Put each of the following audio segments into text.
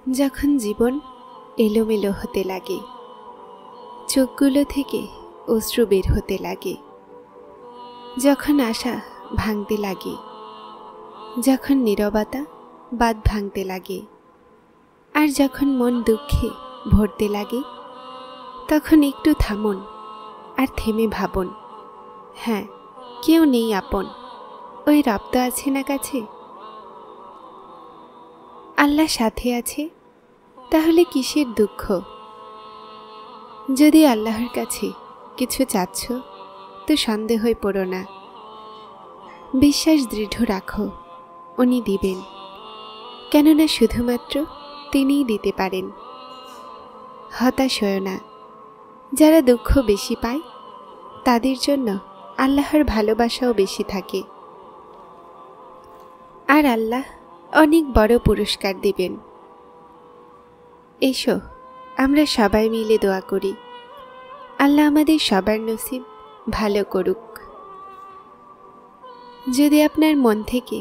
যখন জীবন এলোমেলো হতে লাগে, চোখগুলো থেকে অশ্রু বের হতে লাগে, যখন আশা ভাঙতে লাগে, যখন নীরবতা বাঁধ ভাঙতে লাগে, আর যখন মন দুঃখে ভরতে লাগে, তখন একটু থামুন আর থেমে ভাবুন, হ্যাঁ, কেউ নেই আপন, ওই রব তো আছে না কাছে। আল্লাহ সাথে আছে, তাহলে কিসের দুঃখ? যদি আল্লাহর কাছে কিছু চাচ্ছ, তো সন্দেহই পড়ো না, বিশ্বাস দৃঢ় রাখো, উনি দিবেন, কেননা শুধুমাত্র তিনিই দিতে পারেন। হতাশ হয়ো না, যারা দুঃখ বেশি পায় তাদের জন্য আল্লাহর ভালোবাসাও বেশি থাকে, আর আল্লাহ অনেক বড় পুরস্কার দিবেন। এসো আমরা সবাই মিলে দোয়া করি, আল্লাহ আমাদের সবার নসিব ভালো করুক। যদি আপনার মন থেকে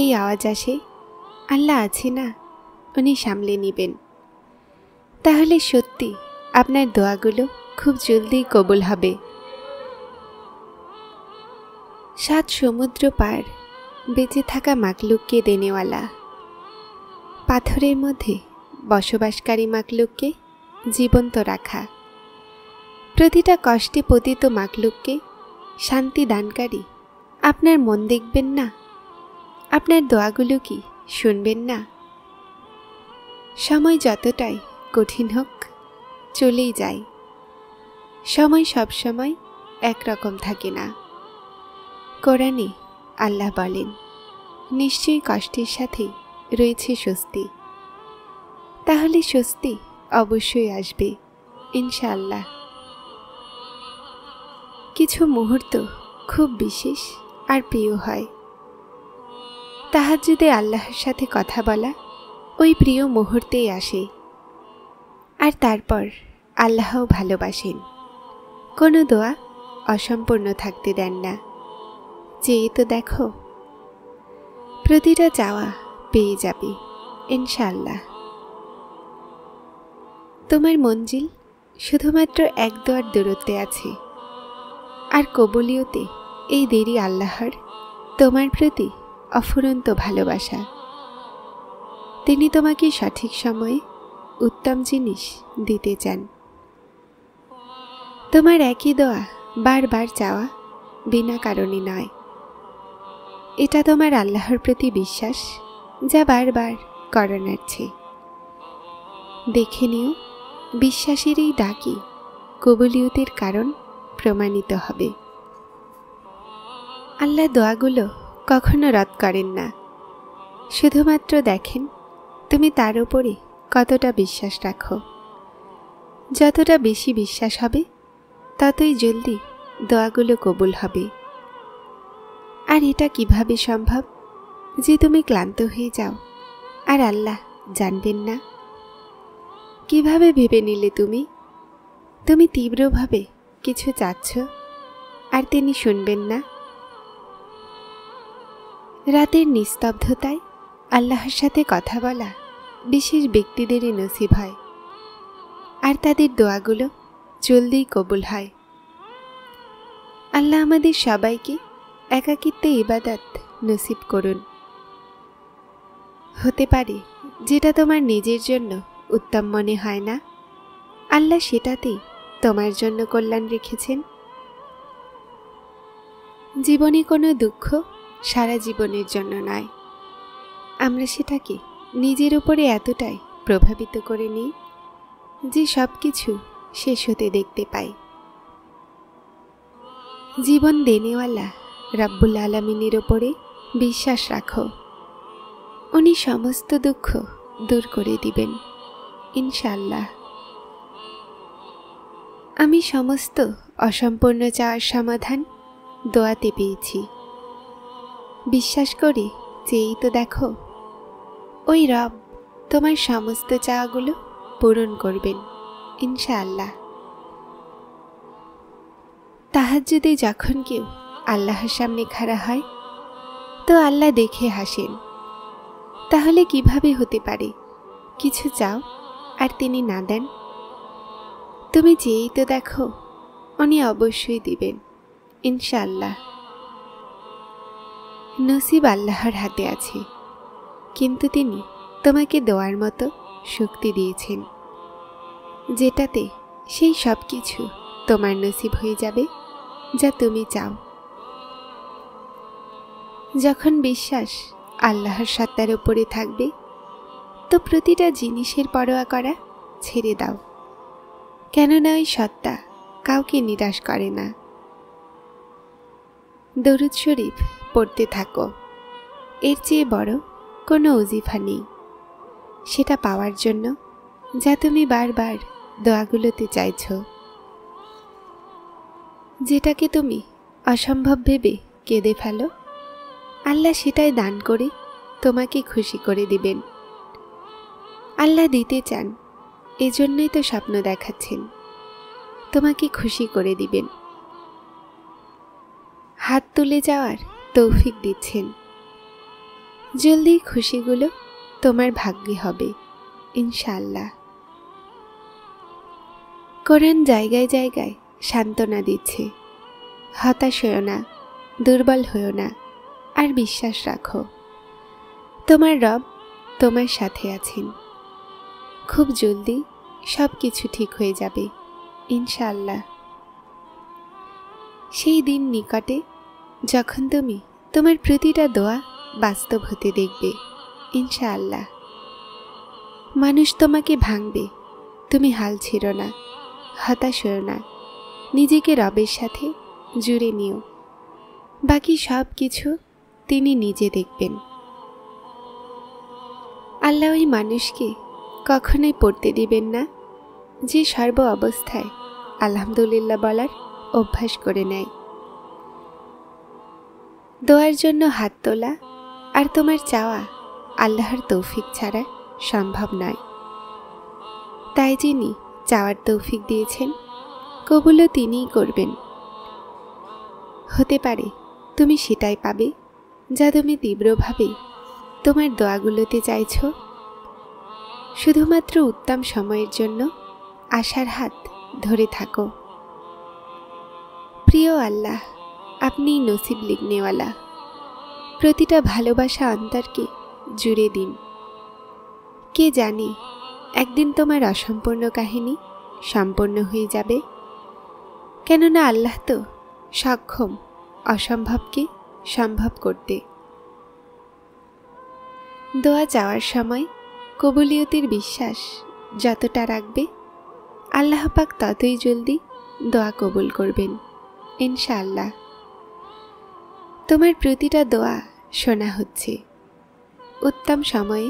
এই আওয়াজ আসে, আল্লাহ আছে না, উনি সামলে নেবেন, তাহলে সত্যি আপনার দোয়াগুলো খুব জলদি কবুল হবে। 7 সমুদ্র পার বেঁচে থাকা মাকলুককে দেনেওয়ালা, পাথরের মধ্যে বসবাসকারী মাকলুককে জীবন্ত রাখা, প্রতিটা কষ্টে পতিত মাকলুককে শান্তি দানকারী আপনার মন দেখবেন না? আপনার দোয়াগুলো কি শুনবেন না? সময় যতটাই কঠিন হোক চলেই যায়, সময় সব সময় একরকম থাকে না। কোরআনে আল্লাহ বলেন, নিশ্চয়ই কষ্টের সাথে রয়েছে স্বস্তি, তাহলে স্বস্তি অবশ্যই আসবে ইনশাআল্লাহ। কিছু মুহূর্ত খুব বিশেষ আর প্রিয় হয়, তাহাজ্জুদে আল্লাহর সাথে কথা বলা ওই প্রিয় মুহূর্তেই আসে। আর তারপর আল্লাহও ভালোবাসেন, কোনো দোয়া অসম্পূর্ণ থাকতে দেন না। চেয়ে তো দেখো, প্রতিটা চাওয়া পেয়ে যাবে ইনশাআল্লাহ। তোমার মঞ্জিল শুধুমাত্র এক দোয়ার দূরত্বে আছে, আর কবুলিয়তে এই দেরি আল্লাহর তোমার প্রতি অফুরন্ত ভালোবাসা। তিনি তোমাকে সঠিক সময়ে উত্তম জিনিস দিতে চান। তোমার একই দোয়া বারবার চাওয়া বিনা কারণে নয়, এটা তোমার আল্লাহর প্রতি বিশ্বাস, যা বারবার করানাচ্ছে। দেখে নিও, বিশ্বাসের এই ডাকি কবুলিয়তের কারণ প্রমাণিত হবে। আল্লাহ দোয়াগুলো কখনো রদ করেন না, শুধুমাত্র দেখেন তুমি তার উপরে কতটা বিশ্বাস রাখো। যতটা বেশি বিশ্বাস হবে, ততই জলদি দোয়াগুলো কবুল হবে। আর এটা কিভাবে সম্ভব যে তুমি ক্লান্ত হয়ে যাও আর আল্লাহ জানবেন না? কিভাবে ভেবে নিলে তুমি তীব্রভাবে কিছু চাচ্ছ আর তিনি শুনবেন না? রাতের নিস্তব্ধতায় আল্লাহর সাথে কথা বলা বিশেষ ব্যক্তিদেরই নসিব হয়, আর তাদের দোয়াগুলো জলদি কবুল হয়। আল্লাহ আমাদের সবাইকে একাকিত্বে ইবাদত নসিব করুন। হতে পারে যেটা তোমার নিজের জন্য উত্তম মনে হয় না, আল্লাহ সেটাতেই তোমার জন্য কল্যাণ রেখেছেন। জীবনে কোনো দুঃখ সারা জীবনের জন্য নয়, আমরা সেটাকে নিজের উপরে এতটাই প্রভাবিত করে নিই যে সব কিছু শেষ হতে দেখতে পাই। জীবন দেনেওয়ালা রব্বুল আলামিনের ওপরে বিশ্বাস রাখো, উনি সমস্ত দুঃখ দূর করে দিবেন ইনশাআল্লাহ। আমি সমস্ত অসম্পূর্ণ চাওয়ার সমাধান দোয়াতে পেয়েছি। বিশ্বাস করে চেয়েই তো দেখো, ওই রব তোমার সমস্ত চাওয়াগুলো পূরণ করবেন ইনশাআল্লাহ। তাহাজ্জুদে যখন কেউ আল্লাহর সামনে খাড়া হয়, তো আল্লাহ দেখে হাসেন। তাহলে কিভাবে হতে পারে কিছু চাও আর তিনি না দেন? তুমি চেয়েই তো দেখো, উনি অবশ্যই দিবেন ইনশাআল্লাহ। নসিব আল্লাহর হাতে আছে, কিন্তু তিনি তোমাকে দেওয়ার মতো শক্তি দিয়েছেন, যেটাতে সেই সব কিছু তোমার নসিব হয়ে যাবে যা তুমি চাও। যখন বিশ্বাস আল্লাহর সত্তার উপরে থাকবে, তো প্রতিটা জিনিসের পরোয়া করা ছেড়ে দাও, কেননা ওই সত্তা কাউকে নিরাশ করে না। দরুদ শরীফ পড়তে থাকো, এর চেয়ে বড় কোনো ওজিফা নেই সেটা পাওয়ার জন্য যা তুমি বারবার দোয়াগুলোতে চাইছ। যেটাকে তুমি অসম্ভব ভেবে কেঁদে ফেলো, আল্লাহ সেটাই দান করে তোমাকে খুশি করে দিবেন। আল্লাহ দিতে চান, এজন্যই তো স্বপ্ন দেখাচ্ছেন, তোমাকে খুশি করে দিবেন। হাত তুলে যাওয়ার তৌফিক দিচ্ছেন, জলদি খুশিগুলো তোমার ভাগ্যে হবে ইনশাআল্লাহ। কোরআন জায়গায় জায়গায় সান্ত্বনা দিচ্ছে, হতাশ হও না, দুর্বল হও না, আর বিশ্বাস রাখো, তোমার রব তোমার সাথে আছেন। খুব জলদি সব কিছু ঠিক হয়ে যাবে ইনশাআল্লাহ। সেই দিন নিকটে যখন তুমি তোমার প্রতিটা দোয়া বাস্তব হতে দেখবে ইনশাআল্লাহ। মানুষ তোমাকে ভাঙবে, তুমি হাল ছেড়ো না, হতাশ হও না, নিজেকে রবের সাথে জুড়ে নিও, বাকি সব কিছু তিনি নিজে দেখবেন। আল্লাহ ওই মানুষকে কখনোই পড়তে দিবেন না যে সর্ব অবস্থায় আলহামদুলিল্লাহ বলার অভ্যাস করে নেয়। দোয়ার জন্য হাত তোলা আর তোমার চাওয়া আল্লাহর তৌফিক ছাড়া সম্ভব নয়। তাই যিনি চাওয়ার তৌফিক দিয়েছেন, কবুলও তিনিই করবেন। হতে পারে তুমি সেটাই পাবে যা তুমি তীব্রভাবে তোমার দোয়াগুলোতে চাইছ। শুধুমাত্র উত্তম সময়ের জন্য আশার হাত ধরে থাকো। প্রিয় আল্লাহ, আপনি নসিব লিখনেওয়ালা, প্রতিটা ভালোবাসা অন্তরকে জুড়ে দিন। কে জানে একদিন তোমার অসম্পূর্ণ কাহিনী সম্পূর্ণ হয়ে যাবে, কেননা আল্লাহ তো সক্ষম অসম্ভবকে সম্ভব করতে। দোয়া চাওয়ার সময় কবুলিয়তের বিশ্বাস যতটা রাখবে, আল্লাহ পাক ততই জলদি দোয়া কবুল করবেন ইনশাআল্লাহ। তোমার প্রতিটা দোয়া শোনা হচ্ছে, উত্তম সময়ে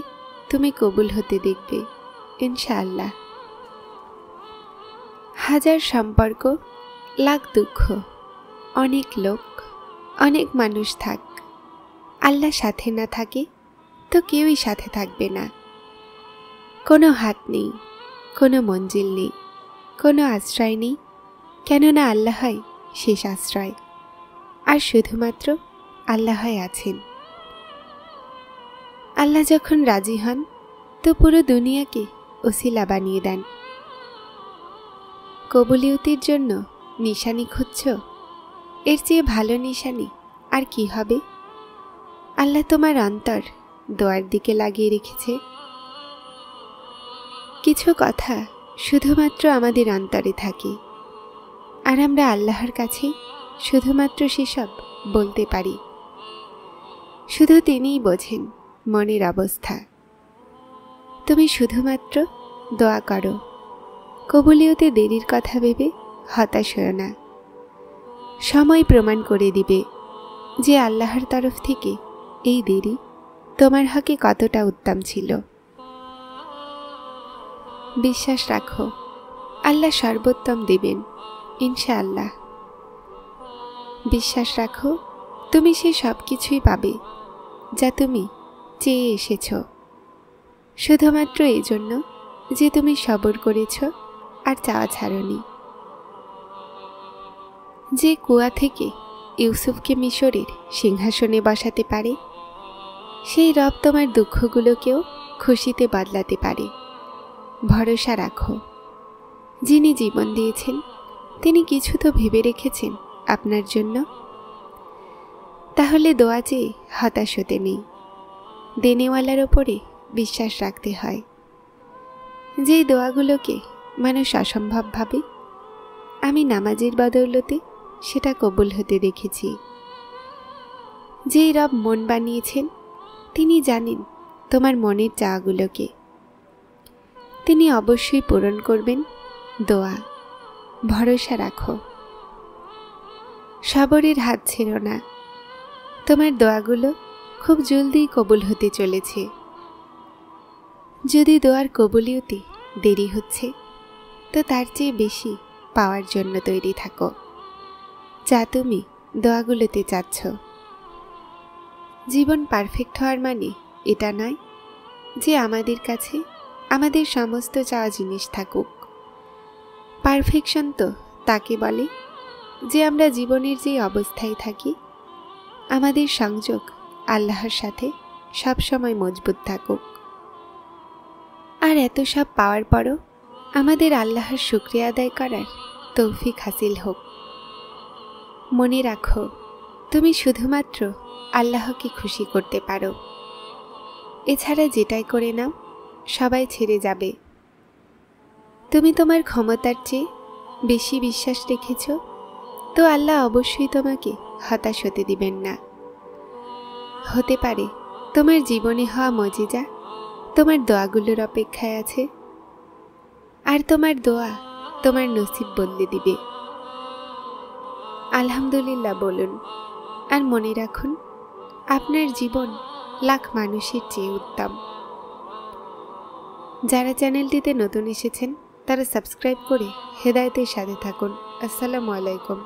তুমি কবুল হতে দেখবে ইনশাআল্লাহ। হাজার সম্পর্ক, লাখ দুঃখ, অনেক লোক, অনেক মানুষ থাক, আল্লাহ সাথে না থাকে তো কেউই সাথে থাকবে না। কোনো হাত নেই, কোনো মঞ্জিল নেই, কোনো আশ্রয় নেই, কেননা আল্লাহই শেষ আশ্রয়, আর শুধুমাত্র আল্লাহই আছেন। আল্লাহ যখন রাজি হন তো পুরো দুনিয়াকে ওসিলা বানিয়ে দেন। কবুলিয়তির জন্য নিশানি খুঁজছ, এর চেয়ে ভালো নিশানি আর কি হবে? আল্লাহ তোমার অন্তর দোয়ার দিকে লাগিয়ে রেখেছে। কিছু কথা শুধুমাত্র আমাদের অন্তরে থাকে, আর আমরা আল্লাহর কাছে শুধুমাত্র সেসব বলতে পারি। শুধু তিনিই বোঝেন মনের অবস্থা। তুমি শুধুমাত্র দোয়া করো, কবুলিয়তে দেরির কথা ভেবে হতাশ হও না। সময় প্রমাণ করে দিবে যে আল্লাহর তরফ থেকে এই দেরি তোমার হকে কতটা উত্তম ছিল। বিশ্বাস রাখো, আল্লাহ সর্বোত্তম দেবেন ইনশাআল্লাহ। বিশ্বাস রাখো, তুমি সে সব কিছুই পাবে যা তুমি চেয়ে এসেছ, শুধুমাত্র এই জন্য যে তুমি সবর করেছ আর চাওয়া ছাড়নি। যে কুয়া থেকে ইউসুফকে মিশরের সিংহাসনে বসাতে পারে, সেই রব তোমার দুঃখগুলোকেও খুশিতে বদলাতে পারে। ভরসা রাখো, যিনি জীবন দিয়েছেন তিনি কিছু তো ভেবে রেখেছেন আপনার জন্য। তাহলে দোয়া চেয়ে হতাশ হতে নেই, দেনেওয়ালার ওপরে বিশ্বাস রাখতে হয়। যেই দোয়াগুলোকে মানুষ অসম্ভব ভাবে, আমি নামাজের বদৌলতে সেটা কবুল হতে দেখেছি। যেই রব মন বানিয়েছেন তিনি জানেন তোমার মনের চাওয়াগুলোকে, তিনি অবশ্যই পূরণ করবেন। দোয়া, ভরসা রাখো, সবরের হাত ছেড়ো না। তোমার দোয়াগুলো খুব জলদি কবুল হতে চলেছে। যদি দোয়ার কবুলিয়তে দেরি হচ্ছে, তো তার চেয়ে বেশি পাওয়ার জন্য তৈরি থাকো, যা তুমি দোয়াগুলোতে চাচ্ছ। জীবন পারফেক্ট হওয়ার মানে এটা নয় যে আমাদের কাছে আমাদের সমস্ত চাওয়া জিনিস থাকুক। পারফেকশন তো তাকে বলে যে আমরা জীবনের যে অবস্থায় থাকি, আমাদের সংযোগ আল্লাহর সাথে সবসময় মজবুত থাকুক। আর এত সব পাওয়ার পরও আমাদের আল্লাহর শুকরিয়া আদায় করার তৌফিক হাসিল হোক। মনে রাখো, তুমি শুধুমাত্র আল্লাহকে খুশি করতে পারো। এছাড়া যেটাই করে নাও সবাই ছেড়ে যাবে। তুমি তোমার ক্ষমতার চেয়ে বেশি বিশ্বাস রেখেছ, তো আল্লাহ অবশ্যই তোমাকে হতাশ হতে দিবেন না। হতে পারে তোমার জীবনে হওয়া মজিজা তোমার দোয়াগুলোর অপেক্ষায় আছে, আর তোমার দোয়া তোমার নসিব বদলে দিবে। আলহামদুলিল্লাহ বলুন, আর মনে রাখুন আপনার জীবন লাখ মানুষের চেয়ে উত্তম। যারা চ্যানেলটিতে নতুন এসেছেন তারা সাবস্ক্রাইব করে হেদায়েতের সাথে থাকুন। আসসালামু আলাইকুম।